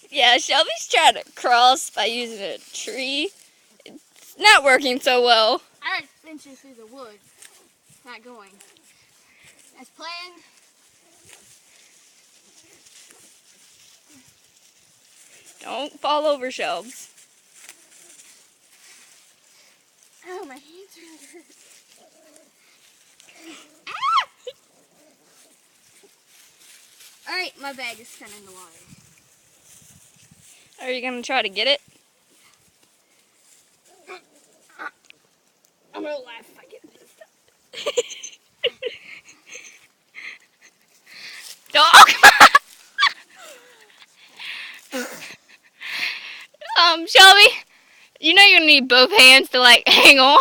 Yeah, Shelby's trying to cross by using a tree. It's not working so well. I ventured through the woods. Not going. As planned. Don't fall over, Shelbs. Oh, my hands really hurt. Alright, my bag is kind of in the water. Are you going to try to get it? I'm going to laugh if I get this stuff. Shelby, you know you're going to need both hands to, like, hang on.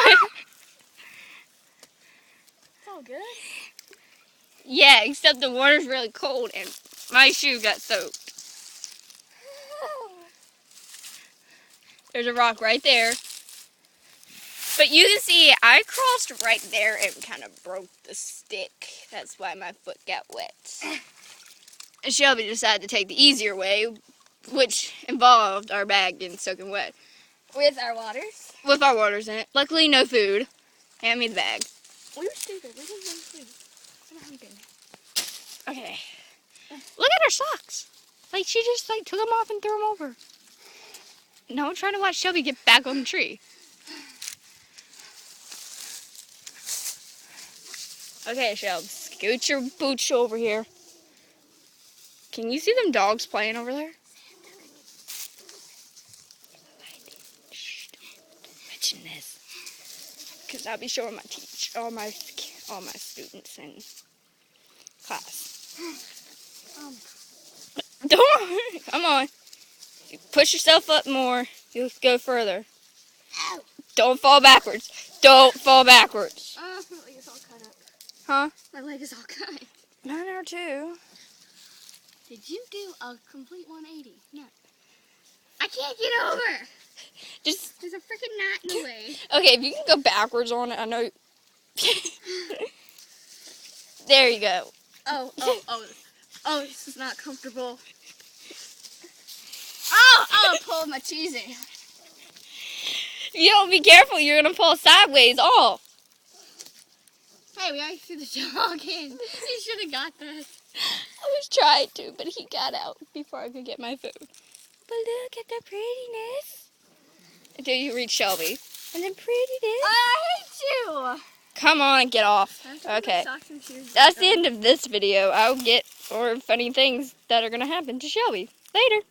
It's all good. Yeah, except the water's really cold and my shoe got soaked. There's a rock right there. But you can see I crossed right there and kind of broke the stick. That's why my foot got wet. And Shelby decided to take the easier way, which involved our bag getting soaking wet. With our waters? With our waters in it. Luckily, no food. Hand me the bag. We were stupid. We didn't want food. We're not hungry. Okay. Look at her socks. Like, she just, like, took them off and threw them over. Now I'm trying to watch Shelby get back on the tree. Okay, Shelby, scoot your booch over here. Can you see them dogs playing over there? Shh, don't mention this. Because I'll be showing all my students in class. Don't, come on. You push yourself up more, you'll go further. Ow. Don't fall backwards. Don't fall backwards. My leg is all cut up. Huh? My leg is all cut. Mine are too. Did you do a complete 180? No. I can't get over. Just There's a freaking knot in the way. okay. If you can go backwards on it, I know. There you go. Oh, this is not comfortable. Oh, I pulled my cheese in. You don't be careful, you're gonna fall sideways off. Hey, we already threw the dog in. You should have got that. I was trying to, but he got out before I could get my food. But look at the prettiness. Until you reach Shelby. And then prettiness. I hate you. Come on, get off. Okay. That's the end of this video. I'll get more funny things that are gonna happen to Shelby later.